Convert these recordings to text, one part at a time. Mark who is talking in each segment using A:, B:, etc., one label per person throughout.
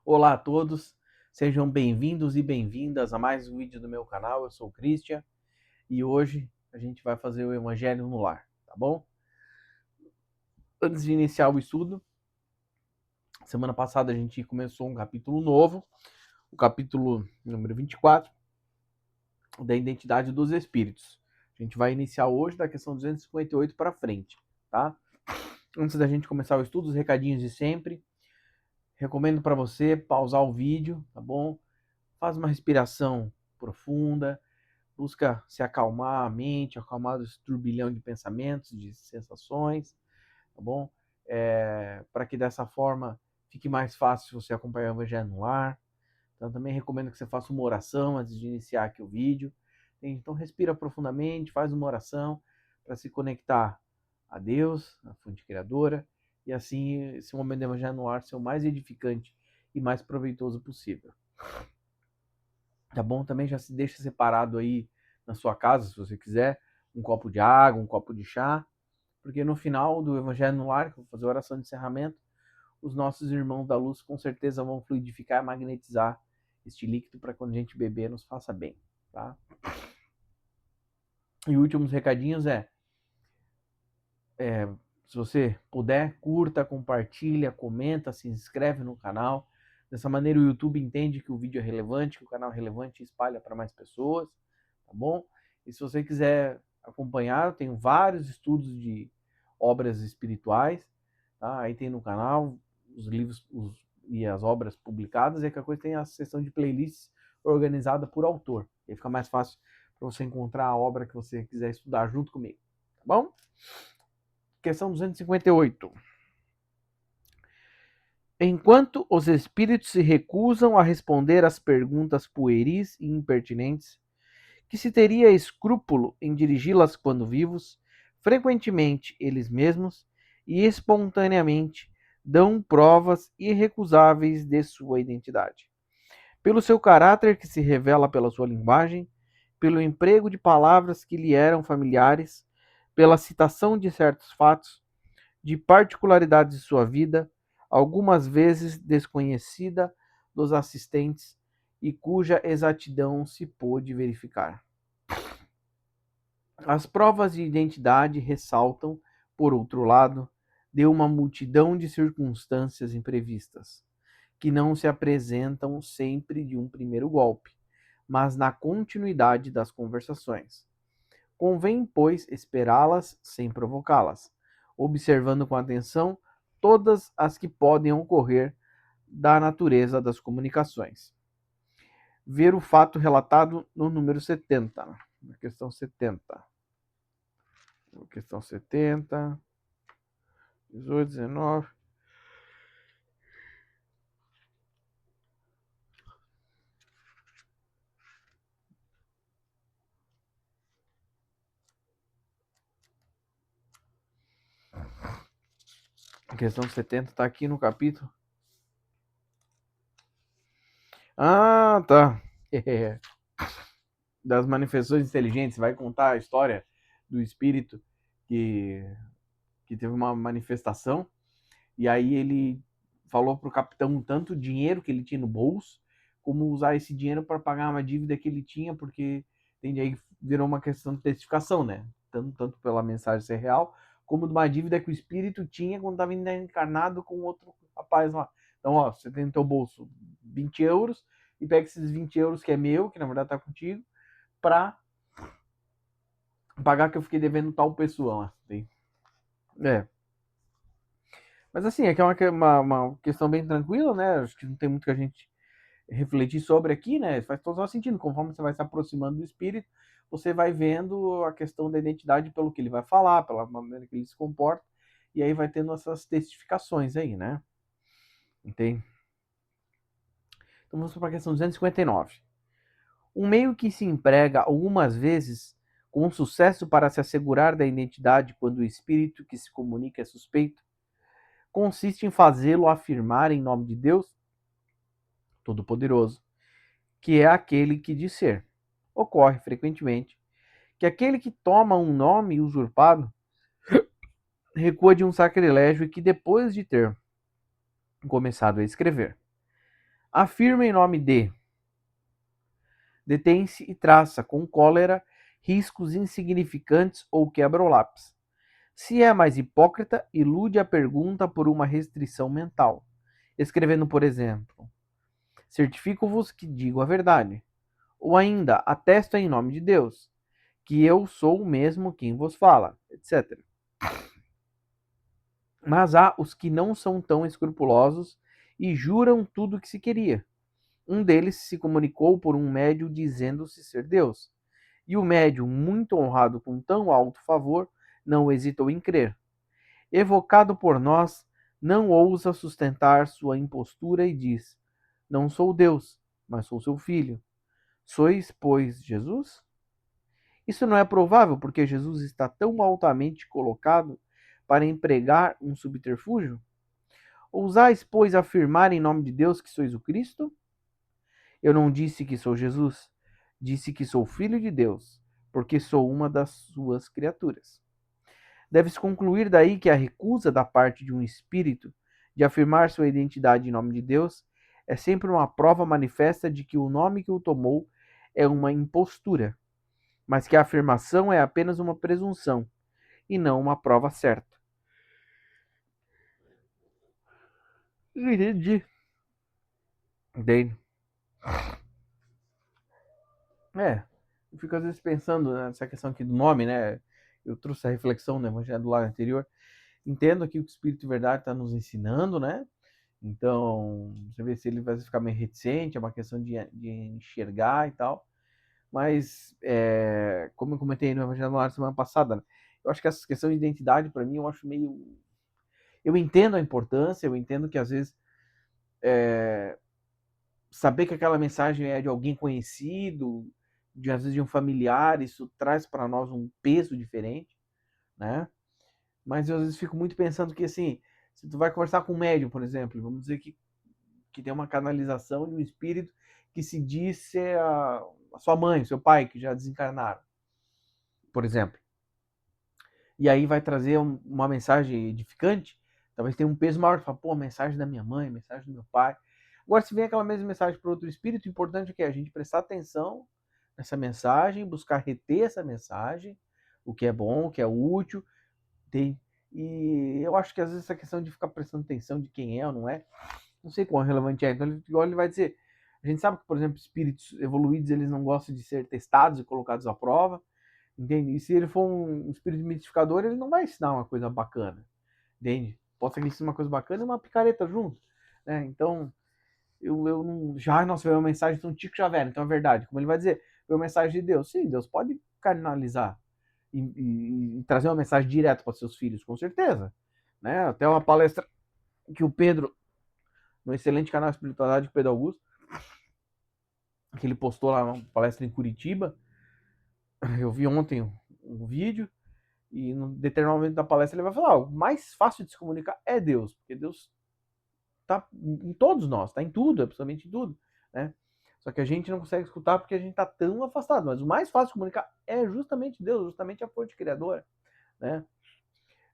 A: Olá a todos, sejam bem-vindos e bem-vindas a mais um vídeo do meu canal. Eu sou o Christian e hoje a gente vai fazer o Evangelho no Lar, tá bom? Antes de iniciar o estudo, semana passada a gente começou um capítulo novo, o capítulo número 24, da identidade dos espíritos. A gente vai iniciar hoje da questão 258 para frente, tá? Antes da gente começar o estudo, os recadinhos de sempre. Recomendo para você pausar o vídeo, tá bom? Faz uma respiração profunda, busca se acalmar a mente, acalmar esse turbilhão de pensamentos, de sensações, tá bom? Para que dessa forma fique mais fácil você acompanhar o Evangelho no Lar. Então também recomendo que você faça uma oração antes de iniciar aqui o vídeo. Então respira profundamente, faz uma oração para se conectar a Deus, a fonte criadora, e assim esse momento do Evangelho no Lar ser o mais edificante e mais proveitoso possível. Tá bom? Também já se deixa separado aí na sua casa, se você quiser, um copo de água, um copo de chá, porque no final do Evangelho no Lar, que eu vou fazer a oração de encerramento, os nossos irmãos da luz com certeza vão fluidificar e magnetizar este líquido para quando a gente beber nos faça bem, tá? E últimos recadinhos se você puder, curta, compartilha, comenta, se inscreve no canal. Dessa maneira o YouTube entende que o vídeo é relevante, que o canal é relevante e espalha para mais pessoas, tá bom? E se você quiser acompanhar, eu tenho vários estudos de obras espirituais, tá? Aí tem no canal os livros e as obras publicadas, e a coisa tem a seção de playlists organizada por autor. Aí fica mais fácil para você encontrar a obra que você quiser estudar junto comigo, tá bom? Questão 258. Enquanto os espíritos se recusam a responder às perguntas pueris e impertinentes, que se teria escrúpulo em dirigi-las quando vivos, frequentemente eles mesmos e espontaneamente dão provas irrecusáveis de sua identidade. Pelo seu caráter que se revela pela sua linguagem, pelo emprego de palavras que lhe eram familiares, pela citação de certos fatos, de particularidades de sua vida, algumas vezes desconhecida dos assistentes e cuja exatidão se pôde verificar. As provas de identidade ressaltam, por outro lado, de uma multidão de circunstâncias imprevistas, que não se apresentam sempre de um primeiro golpe, mas na continuidade das conversações. Convém, pois, esperá-las sem provocá-las, observando com atenção todas as que podem ocorrer da natureza das comunicações. Ver o fato relatado no número 70, na questão 70. Questão 70, 18, 19. A questão 70 está aqui no capítulo. Ah, tá. Das manifestações inteligentes, vai contar a história do espírito que, que teve uma manifestação, e aí ele falou pro capitão tanto dinheiro que ele tinha no bolso, como usar esse dinheiro para pagar uma dívida que ele tinha, porque entende, aí virou uma questão de testificação, né? Tanto pela mensagem ser real, como de uma dívida que o espírito tinha quando estava encarnado com outro rapaz lá. Então, ó, você tem no teu bolso 20 euros, e pega esses 20 euros que é meu, que na verdade tá contigo, para pagar que eu fiquei devendo tal pessoa lá. É. Mas assim, é que é uma questão bem tranquila, né? Acho que não tem muito que a gente refletir sobre aqui, né? Faz todo sentido. Conforme você vai se aproximando do espírito, você vai vendo a questão da identidade pelo que ele vai falar, pela maneira que ele se comporta, e aí vai tendo essas testificações aí, né? Entende? Então vamos para a questão 259. Um meio que se emprega algumas vezes com sucesso para se assegurar da identidade quando o espírito que se comunica é suspeito, consiste em fazê-lo afirmar em nome de Deus Todo-Poderoso, que é aquele que diz ser. Ocorre frequentemente que aquele que toma um nome usurpado recua de um sacrilégio e que, depois de ter começado a escrever, Afirma em nome de. Detém-se e traça com cólera riscos insignificantes ou quebra o lápis. Se é mais hipócrita, ilude a pergunta por uma restrição mental, escrevendo, por exemplo, certifico-vos que digo a verdade. Ou ainda, atesto em nome de Deus, que eu sou o mesmo quem vos fala, etc. Mas há os que não são tão escrupulosos e juram tudo o que se queria. Um deles se comunicou por um médium dizendo-se ser Deus. E o médium, muito honrado com tão alto favor, não hesitou em crer. Evocado por nós, não ousa sustentar sua impostura e diz: não sou Deus, mas sou seu filho. Sois, pois, Jesus? Isso não é provável porque Jesus está tão altamente colocado para empregar um subterfúgio? Ousais, pois, afirmar em nome de Deus que sois o Cristo? Eu não disse que sou Jesus, disse que sou filho de Deus, porque sou uma das suas criaturas. Deve-se concluir daí que a recusa da parte de um espírito de afirmar sua identidade em nome de Deus é sempre uma prova manifesta de que o nome que o tomou é uma impostura, mas que a afirmação é apenas uma presunção e não uma prova certa. Entendi. Entendi. Eu fico às vezes pensando nessa questão aqui do nome, né? Eu trouxe a reflexão no Evangelho do Lar anterior. Entendo aqui o que o Espírito de Verdade está nos ensinando, né? Então, você vê se ele vai ficar meio reticente, é uma questão de enxergar e tal. Mas, como eu comentei no Evangelho do Lar semana passada, né? Eu acho que essa questão de identidade, para mim, eu acho meio. Eu entendo a importância, eu entendo que às vezes saber que aquela mensagem é de alguém conhecido, às vezes de um familiar, isso traz para nós um peso diferente, né? Mas eu às vezes fico muito pensando que, assim, se tu vai conversar com um médium, por exemplo, vamos dizer que tem uma canalização de um espírito que se diz ser a sua mãe, seu pai, que já desencarnaram, por exemplo. E aí vai trazer uma mensagem edificante, talvez tenha um peso maior, fala, pô, mensagem da minha mãe, mensagem do meu pai. Agora, se vem aquela mesma mensagem para outro espírito, o importante é que a gente prestar atenção nessa mensagem, buscar reter essa mensagem, o que é bom, o que é útil. Tem, e eu acho que às vezes essa questão de ficar prestando atenção de quem é ou não é, não sei quão relevante é. Então, igual ele vai dizer, a gente sabe que, por exemplo, espíritos evoluídos, eles não gostam de ser testados e colocados à prova, entende? E se ele for um espírito mitificador, ele não vai ensinar uma coisa bacana, entende? Pode ser que ele ensine uma coisa bacana e uma picareta junto, né? Então, eu não. Já, nossa, veio uma mensagem de um Tico Xavier, então é verdade. Como ele vai dizer, veio uma mensagem de Deus. Sim, Deus pode canalizar e trazer uma mensagem direta para seus filhos, com certeza. Né? Até uma palestra que o Pedro, no excelente canal Espiritualidade do Pedro Augusto, que ele postou lá uma palestra em Curitiba. Eu vi ontem um vídeo, e no determinado momento da palestra ele vai falar: o mais fácil de se comunicar é Deus, porque Deus está em todos nós, está em tudo, absolutamente em tudo, né? Só que a gente não consegue escutar porque a gente está tão afastado. Mas o mais fácil de comunicar é justamente Deus, justamente a fonte criadora, né?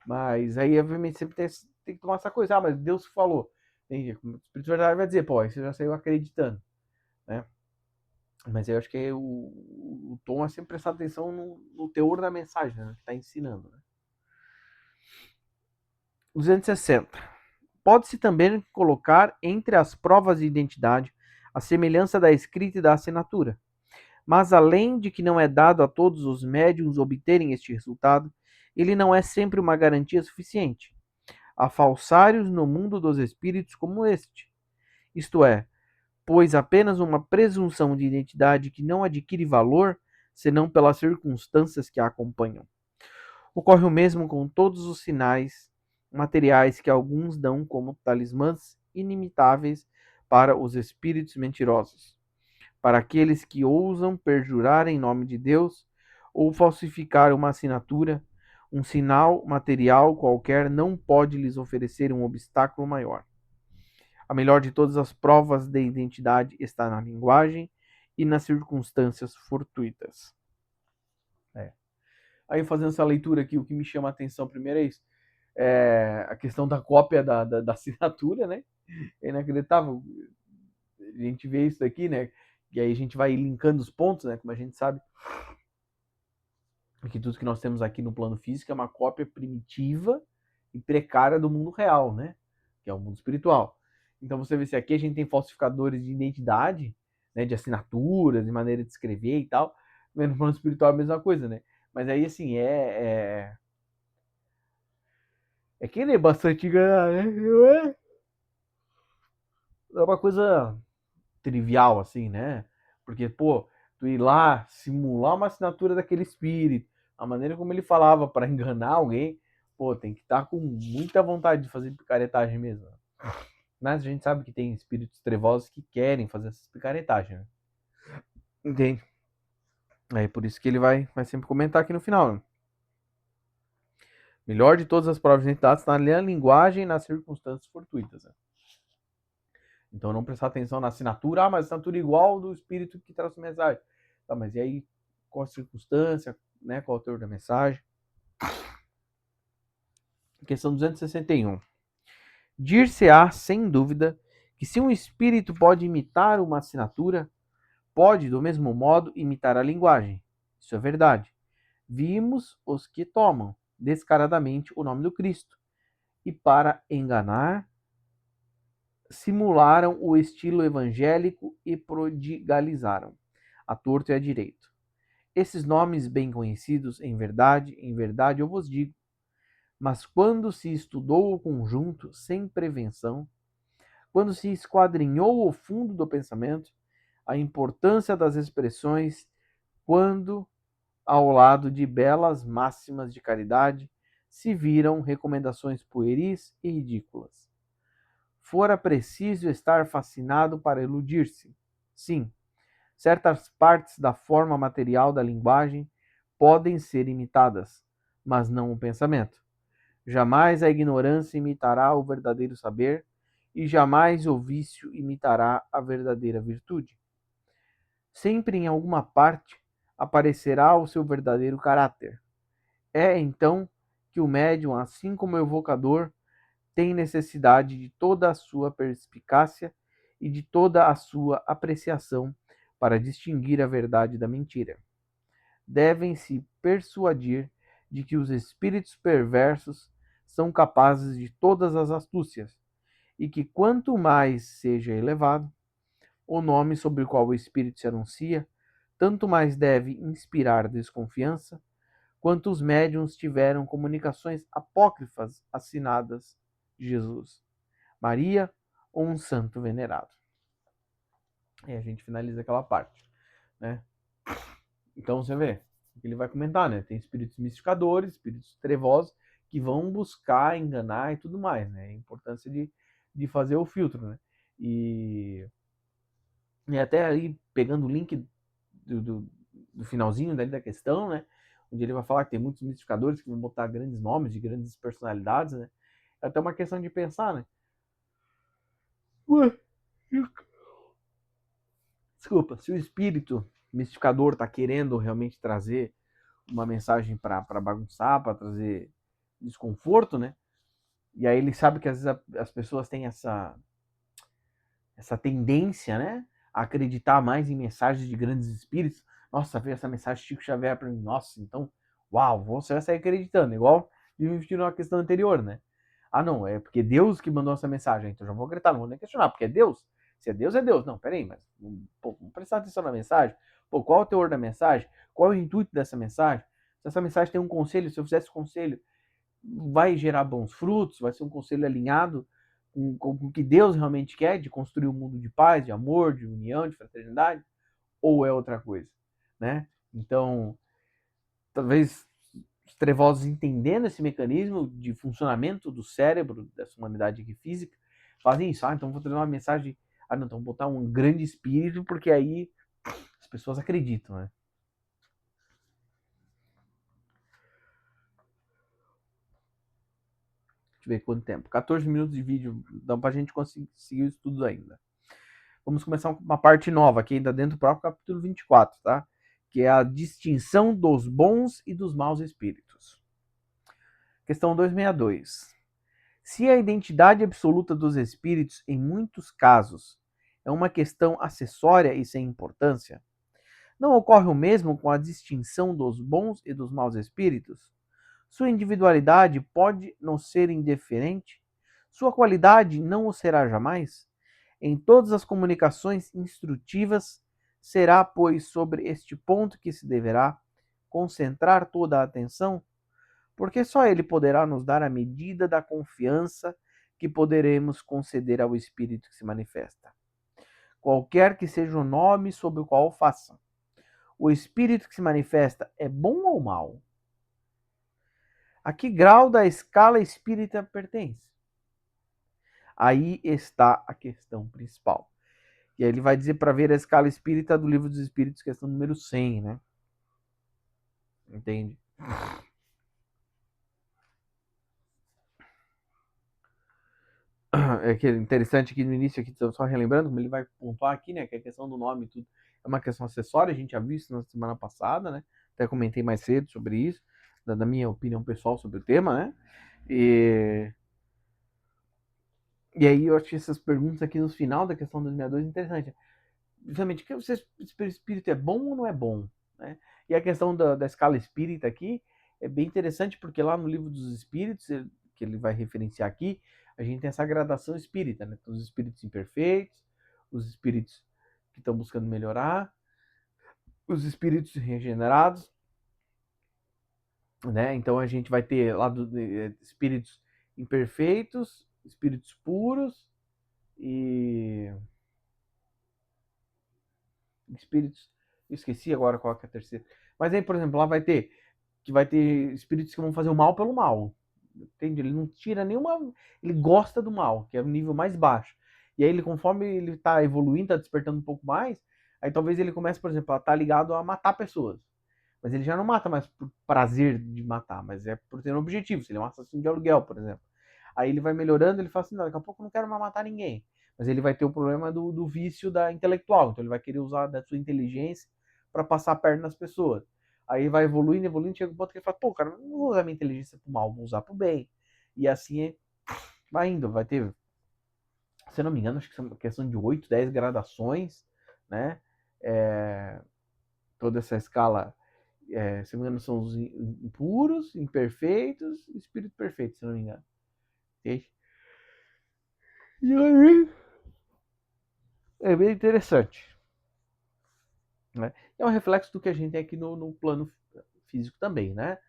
A: Mas aí, obviamente, sempre tem que tomar essa coisa. Ah, mas Deus falou. O Espírito de Verdade vai dizer, pô, aí você já saiu acreditando, né? Mas eu acho que o tom é sempre prestar atenção no teor da mensagem, né? Que está ensinando, né? 260. Pode-se também colocar entre as provas de identidade a semelhança da escrita e da assinatura. Mas além de que não é dado a todos os médiums obterem este resultado, ele não é sempre uma garantia suficiente. Há falsários no mundo dos espíritos como este. Isto é, pois apenas uma presunção de identidade que não adquire valor senão pelas circunstâncias que a acompanham. Ocorre o mesmo com todos os sinais materiais que alguns dão como talismãs inimitáveis para os espíritos mentirosos, para aqueles que ousam perjurar em nome de Deus ou falsificar uma assinatura. Um sinal material qualquer não pode lhes oferecer um obstáculo maior. A melhor de todas as provas de identidade está na linguagem e nas circunstâncias fortuitas. Aí, fazendo essa leitura aqui, o que me chama a atenção primeiro é isso. A questão da cópia da assinatura, né? É inacreditável. gente vê isso daqui, né? E aí a gente vai linkando os pontos, né? Como a gente sabe que tudo que nós temos aqui no plano físico é uma cópia primitiva e precária do mundo real, né? Que é o mundo espiritual. Então você vê se aqui a gente tem falsificadores de identidade, né? De assinaturas, de maneira de escrever e tal. Mas no plano espiritual é a mesma coisa, né? Mas aí, assim, é querer bastante ganhar, né? É uma coisa trivial, assim, né? Porque, pô, tu ir lá simular uma assinatura daquele espírito, a maneira como ele falava para enganar alguém, pô, tem que estar com muita vontade de fazer picaretagem mesmo. Mas a gente sabe que tem espíritos trevosos que querem fazer essas picaretagens, né? Entende? É por isso que ele vai sempre comentar aqui no final, né? Melhor de todas as provas de identidade está na linguagem e nas circunstâncias fortuitas, né? Então não prestar atenção na assinatura, mas assinatura igual do espírito que traz a mensagem. Tá, mas e aí, qual a circunstância, né? Qual o autor da mensagem? Questão 261. Dir-se-á, sem dúvida, que se um espírito pode imitar uma assinatura, pode, do mesmo modo, imitar a linguagem. Isso é verdade. Vimos os que tomam descaradamente o nome do Cristo e, para enganar, simularam o estilo evangélico e prodigalizaram, a torto e a direito. Esses nomes bem conhecidos, em verdade eu vos digo, mas quando se estudou o conjunto sem prevenção, quando se esquadrinhou o fundo do pensamento, a importância das expressões, quando, ao lado de belas máximas de caridade, se viram recomendações pueris e ridículas. Fora preciso estar fascinado para iludir-se. Sim, certas partes da forma material da linguagem podem ser imitadas, mas não o pensamento. Jamais a ignorância imitará o verdadeiro saber, e jamais o vício imitará a verdadeira virtude. Sempre em alguma parte aparecerá o seu verdadeiro caráter. É então que o médium, assim como o evocador, tem necessidade de toda a sua perspicácia e de toda a sua apreciação para distinguir a verdade da mentira. Devem se persuadir de que os espíritos perversos são capazes de todas as astúcias, e que quanto mais seja elevado o nome sobre o qual o espírito se anuncia, tanto mais deve inspirar desconfiança, quanto os médiuns tiveram comunicações apócrifas assinadas de Jesus, Maria ou um santo venerado. E a gente finaliza aquela parte, né? Então você vê, ele vai comentar, né? Tem espíritos mistificadores, espíritos trevosos, que vão buscar enganar e tudo mais, né? A importância de fazer o filtro, né? E até aí, pegando o link do finalzinho da questão, né? Onde ele vai falar que tem muitos mistificadores que vão botar grandes nomes de grandes personalidades, né? É até uma questão de pensar, né? Ué, desculpa, se o espírito mistificador está querendo realmente trazer uma mensagem para bagunçar, para trazer desconforto, né? E aí ele sabe que às vezes as pessoas têm essa tendência, né? A acreditar mais em mensagens de grandes espíritos. Nossa, veio essa mensagem de Chico Xavier para mim. Nossa, então, uau, você vai sair acreditando. Igual de me na questão anterior, né? Ah, não, é porque Deus que mandou essa mensagem. Então já vou acreditar, não vou nem questionar, porque é Deus. Se é Deus, é Deus. Não, peraí, mas pô, vamos prestar atenção na mensagem. Pô, qual é o teor da mensagem? Qual é o intuito dessa mensagem? Se essa mensagem tem um conselho, se eu fizesse conselho, vai gerar bons frutos, vai ser um conselho alinhado com o que Deus realmente quer, de construir um mundo de paz, de amor, de união, de fraternidade, ou é outra coisa, né? Então, talvez os trevosos entendendo esse mecanismo de funcionamento do cérebro dessa humanidade aqui física, fazem isso. Ah, então vou trazer uma mensagem. Ah, não, então vou botar um grande espírito, porque aí as pessoas acreditam, né? Deixa eu ver quanto tempo. 14 minutos de vídeo, dá pra gente conseguir seguir o estudo ainda. Vamos começar uma parte nova aqui, ainda dentro do próprio capítulo 24, tá? Que é a distinção dos bons e dos maus espíritos. Questão 262. Se a identidade absoluta dos espíritos, em muitos casos, é uma questão acessória e sem importância? Não ocorre o mesmo com a distinção dos bons e dos maus espíritos? Sua individualidade pode não ser indiferente? Sua qualidade não o será jamais? Em todas as comunicações instrutivas, será, pois, sobre este ponto que se deverá concentrar toda a atenção, porque só ele poderá nos dar a medida da confiança que poderemos conceder ao Espírito que se manifesta. Qualquer que seja o nome sob o qual o faça. O Espírito que se manifesta é bom ou mau? A que grau da escala espírita pertence? Aí está a questão principal. E aí ele vai dizer para ver a escala espírita do Livro dos Espíritos, questão número 100, né? Entende? É que é interessante que no início, aqui, só relembrando, como ele vai pontuar aqui, né? Que a questão do nome e tudo é uma questão acessória, a gente já viu isso na semana passada, né? Até comentei mais cedo sobre isso, da minha opinião pessoal sobre o tema, né? E aí eu achei essas perguntas aqui no final da questão 262 interessante. Justamente, que você, espírito é bom ou não é bom? Né? E a questão da escala espírita aqui é bem interessante, porque lá no livro dos espíritos, que ele vai referenciar aqui, a gente tem essa gradação espírita, né? Os espíritos imperfeitos, os espíritos que estão buscando melhorar, os espíritos regenerados, né? Então a gente vai ter lá espíritos imperfeitos, espíritos puros e espíritos. Eu esqueci agora qual que é a terceira. Mas aí, por exemplo, lá vai ter espíritos que vão fazer o mal pelo mal. Entende? Ele não tira nenhuma. Ele gosta do mal, que é o nível mais baixo. E aí, ele, conforme ele está evoluindo, está despertando um pouco mais, aí talvez ele comece, por exemplo, a estar ligado a matar pessoas. Mas ele já não mata mais por prazer de matar, mas é por ter um objetivo. Se ele é um assassino de aluguel, por exemplo. Aí ele vai melhorando, ele fala assim: não, daqui a pouco eu não quero mais matar ninguém. Mas ele vai ter o problema do vício da intelectual. Então ele vai querer usar da sua inteligência para passar a perna nas pessoas. Aí vai evoluindo, evoluindo, chega um ponto que ele fala: pô, cara, não vou usar minha inteligência pro mal, vou usar pro bem. E assim vai indo, vai ter, se eu não me engano, acho que são questão de 8, 10 gradações, né? Toda essa escala, se não me engano, são os impuros, imperfeitos e espírito perfeito, se não me engano. Entende? E aí, é bem interessante. Né? É um reflexo do que a gente tem aqui no plano físico também, né?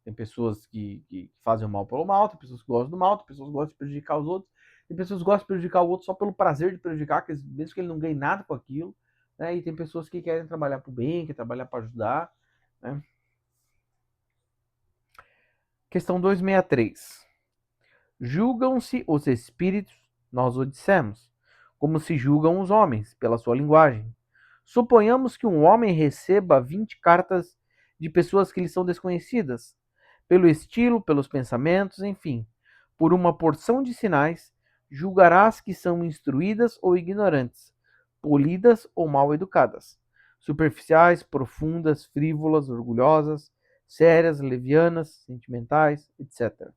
A: Tem pessoas que fazem o mal pelo mal, tem pessoas que gostam do mal, tem pessoas que gostam de prejudicar os outros, tem pessoas que gostam de prejudicar o outro só pelo prazer de prejudicar, mesmo que ele não ganhe nada com aquilo, né? E tem pessoas que querem trabalhar para o bem, querem trabalhar para ajudar, né? Questão 263. Julgam-se os espíritos, nós o dissemos, como se julgam os homens, pela sua linguagem. Suponhamos que um homem receba 20 cartas de pessoas que lhe são desconhecidas, pelo estilo, pelos pensamentos, enfim, por uma porção de sinais, julgarás que são instruídas ou ignorantes, polidas ou mal educadas, superficiais, profundas, frívolas, orgulhosas, sérias, levianas, sentimentais, etc.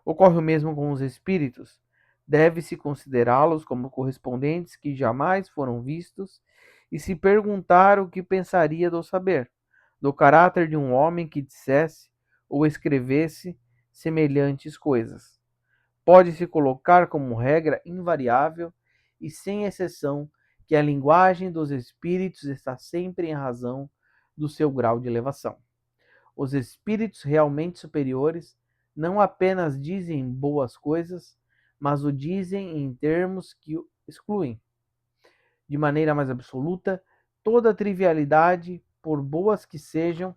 A: Ocorre o mesmo com os espíritos. Deve-se considerá-los como correspondentes que jamais foram vistos e se perguntar o que pensaria do saber, do caráter de um homem que dissesse ou escrevesse semelhantes coisas. Pode-se colocar como regra invariável e sem exceção que a linguagem dos espíritos está sempre em razão do seu grau de elevação. Os espíritos realmente superiores não apenas dizem boas coisas, mas o dizem em termos que excluem, de maneira mais absoluta, toda trivialidade, por boas que sejam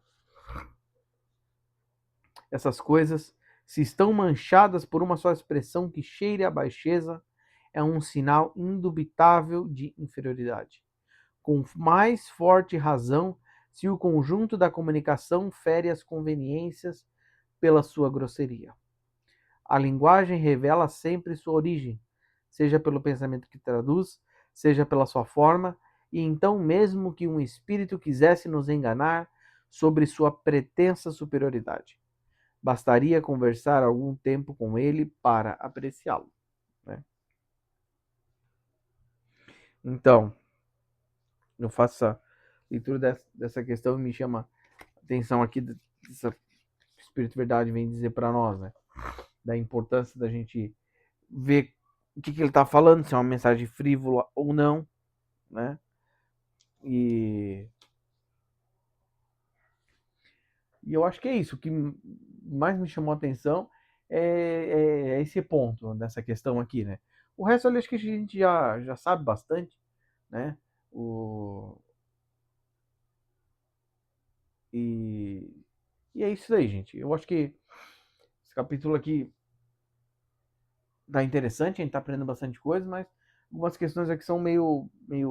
A: essas coisas, se estão manchadas por uma só expressão que cheire a baixeza, é um sinal indubitável de inferioridade. Com mais forte razão, se o conjunto da comunicação fere as conveniências pela sua grosseria. A linguagem revela sempre sua origem, seja pelo pensamento que traduz, seja pela sua forma, e então, mesmo que um espírito quisesse nos enganar sobre sua pretensa superioridade, bastaria conversar algum tempo com ele para apreciá-lo. Né? Então, eu faço essa leitura dessa questão e me chama a atenção aqui dessa Espírito Verdade vem dizer para nós, né? Da importância da gente ver o que ele está falando, se é uma mensagem frívola ou não, né? E eu acho que é isso. O que mais me chamou a atenção é esse ponto dessa questão aqui, né? O resto eu acho que a gente já sabe bastante, né? O, e, e é isso aí, gente. Eu acho que esse capítulo aqui tá interessante, a gente tá aprendendo bastante coisa, mas algumas questões aqui são pelo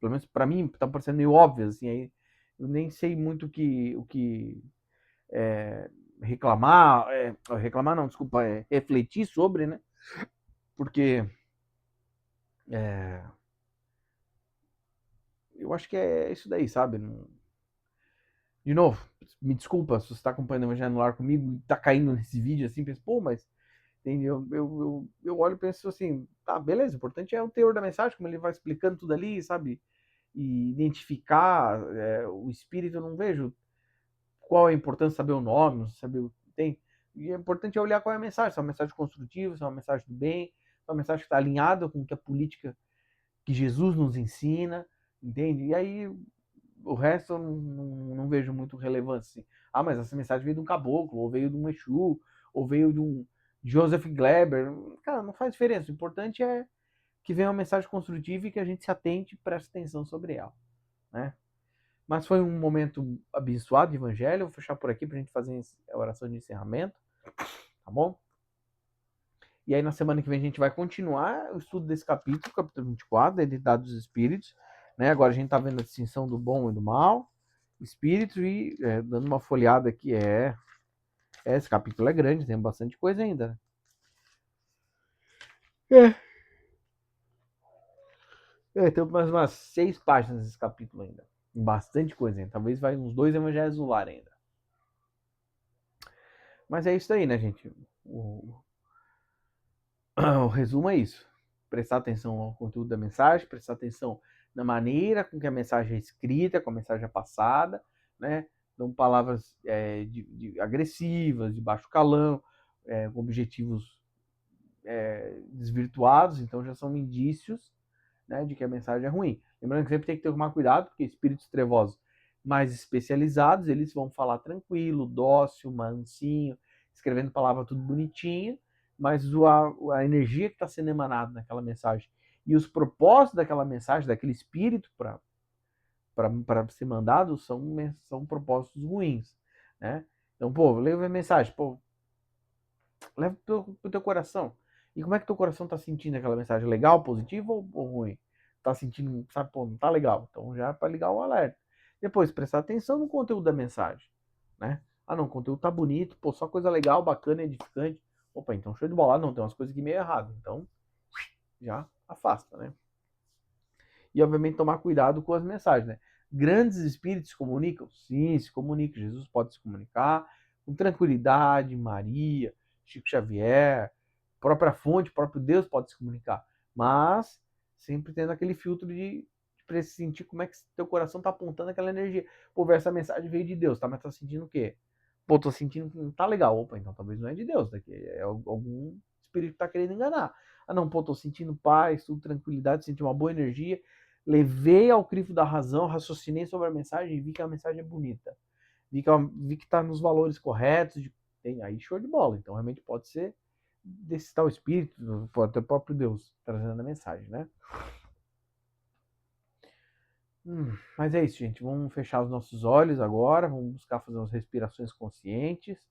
A: menos para mim, tá parecendo meio óbvias, assim, aí eu nem sei muito o que é, reclamar não, desculpa, refletir sobre, né? Porque é, eu acho que é isso daí, sabe? De novo, me desculpa se você está acompanhando o Evangelho no Lar comigo e tá caindo nesse vídeo assim, pensa, pô, mas entendeu? Eu olho e penso assim, tá, beleza, o importante é o teor da mensagem, como ele vai explicando tudo ali, sabe? E identificar o espírito, eu não vejo qual é a importância de saber o nome, saber o que tem. E é importante olhar qual é a mensagem, se é uma mensagem construtiva, se é uma mensagem do bem, se é uma mensagem que está alinhada com o que a política que Jesus nos ensina, entende? E aí o resto eu não vejo muito relevância. Assim. Ah, mas essa mensagem veio de um caboclo, ou veio de um Exu, ou veio de um Joseph Gleber. Cara, não faz diferença. O importante é que venha uma mensagem construtiva e que a gente se atente e preste atenção sobre ela. Né? Mas foi um momento abençoado de evangelho. Eu vou fechar por aqui para a gente fazer a oração de encerramento. Tá bom? E aí na semana que vem a gente vai continuar o estudo desse capítulo 24, da identidade dos espíritos. Né? Agora a gente está vendo a distinção do bom e do mal, espíritos, e dando uma folhada aqui, esse capítulo é grande, tem bastante coisa ainda. Tem mais umas 6 páginas desse capítulo ainda. Bastante coisa ainda. Talvez vai uns 2 evangelhos do lar ainda. Mas é isso aí, né, gente? O resumo é isso. Prestar atenção ao conteúdo da mensagem, prestar atenção na maneira com que a mensagem é escrita, com a mensagem é passada, né? Então, palavras agressivas, de baixo calão, com objetivos desvirtuados, então já são indícios, né, de que a mensagem é ruim. Lembrando que sempre tem que tomar cuidado, porque espíritos trevosos mais especializados, eles vão falar tranquilo, dócil, mansinho, escrevendo palavra tudo bonitinho, mas a energia que está sendo emanada naquela mensagem e os propósitos daquela mensagem, daquele espírito para ser mandado, são propósitos ruins, né? Então, pô, leva a mensagem, pô, leva pro teu coração. E como é que teu coração tá sentindo aquela mensagem? Legal, positiva ou ruim? Tá sentindo, sabe, pô, não tá legal. Então já é para ligar o alerta. Depois, prestar atenção no conteúdo da mensagem, né? Ah, não, o conteúdo tá bonito, pô, só coisa legal, bacana, edificante. Opa, então show de bola. Ah, não, tem umas coisas aqui meio erradas. Então, já afasta, né? E, obviamente, tomar cuidado com as mensagens, né? Grandes espíritos se comunicam? Sim, se comunicam. Jesus pode se comunicar com tranquilidade, Maria, Chico Xavier, própria fonte, próprio Deus pode se comunicar. Mas sempre tendo aquele filtro de sentir como é que teu coração está apontando aquela energia. Pô, essa mensagem veio de Deus, tá? Mas tá sentindo o quê? Pô, tô sentindo que não tá legal. Opa, então talvez não é de Deus, daqui é algum espírito que tá querendo enganar. Ah, não, pô, tô sentindo paz, tudo tranquilidade, senti uma boa energia. Levei ao crivo da razão, raciocinei sobre a mensagem e vi que a mensagem é bonita. Vi que tá nos valores corretos. Aí show de bola. Então realmente pode ser desse tal espírito, pode ter o próprio Deus trazendo a mensagem, né? Mas é isso, gente. Vamos fechar os nossos olhos agora. Vamos buscar fazer umas respirações conscientes.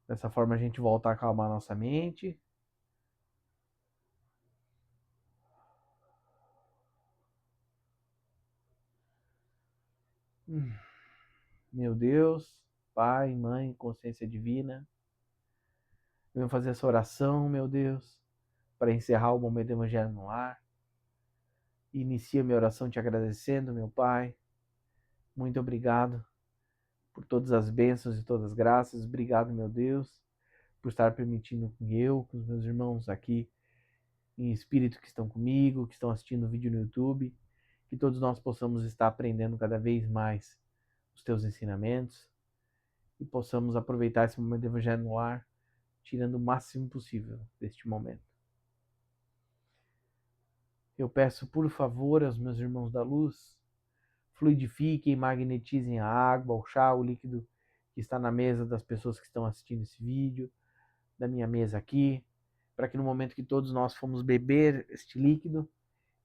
A: Dessa forma a gente volta a acalmar nossa mente. Meu Deus, Pai, Mãe, Consciência Divina, venho fazer essa oração, meu Deus, para encerrar o momento do Evangelho no Lar. E inicio minha oração te agradecendo, meu Pai. Muito obrigado por todas as bênçãos e todas as graças. Obrigado, meu Deus, por estar permitindo que eu, com os meus irmãos aqui em espírito que estão comigo, que estão assistindo o vídeo no YouTube, que todos nós possamos estar aprendendo cada vez mais os teus ensinamentos e possamos aproveitar esse momento do Evangelho no Lar, tirando o máximo possível deste momento. Eu peço, por favor, aos meus irmãos da luz, fluidifiquem, magnetizem a água, o chá, o líquido que está na mesa das pessoas que estão assistindo esse vídeo, da minha mesa aqui, para que no momento que todos nós formos beber este líquido,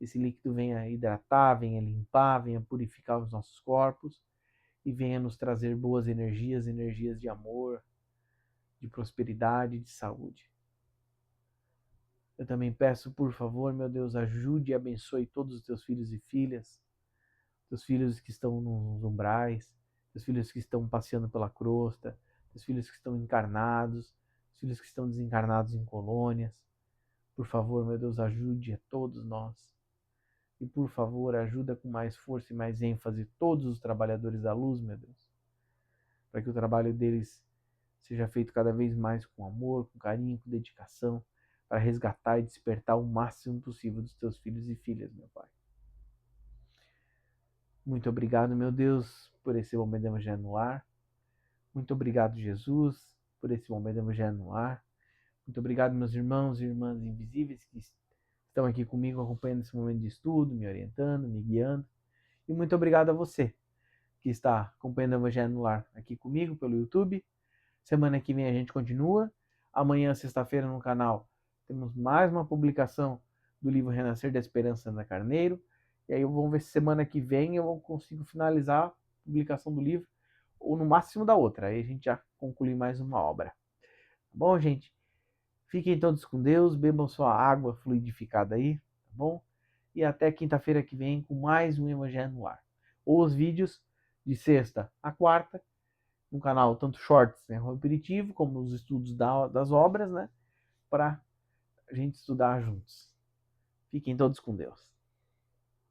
A: esse líquido venha hidratar, venha limpar, venha purificar os nossos corpos e venha nos trazer boas energias, energias de amor, de prosperidade, de saúde. Eu também peço, por favor, meu Deus, ajude e abençoe todos os teus filhos e filhas, teus filhos que estão nos umbrais, teus filhos que estão passeando pela crosta, teus filhos que estão encarnados, teus filhos que estão desencarnados em colônias. Por favor, meu Deus, ajude a todos nós. E, por favor, ajuda com mais força e mais ênfase todos os trabalhadores da luz, meu Deus, para que o trabalho deles seja feito cada vez mais com amor, com carinho, com dedicação, para resgatar e despertar o máximo possível dos teus filhos e filhas, meu Pai. Muito obrigado, meu Deus, por esse momento do Evangelho no Lar. Muito obrigado, Jesus, por esse momento do Evangelho no Lar. Muito obrigado, meus irmãos e irmãs invisíveis que estão aqui comigo acompanhando esse momento de estudo, me orientando, me guiando. E muito obrigado a você que está acompanhando o Evangelho no Lar aqui comigo pelo YouTube. Semana que vem a gente continua. Amanhã, sexta-feira, no canal, temos mais uma publicação do livro Renascer da Esperança, Ana Carneiro. E aí vamos ver se semana que vem eu consigo finalizar a publicação do livro, ou no máximo da outra. Aí a gente já conclui mais uma obra. Tá bom, gente? Fiquem todos com Deus, bebam sua água fluidificada aí, tá bom? E até quinta-feira que vem com mais um Evangelho no Lar. Ou os vídeos de sexta a quarta, no canal, tanto shorts, né, repetitivo, como os estudos das obras, né? Para a gente estudar juntos. Fiquem todos com Deus.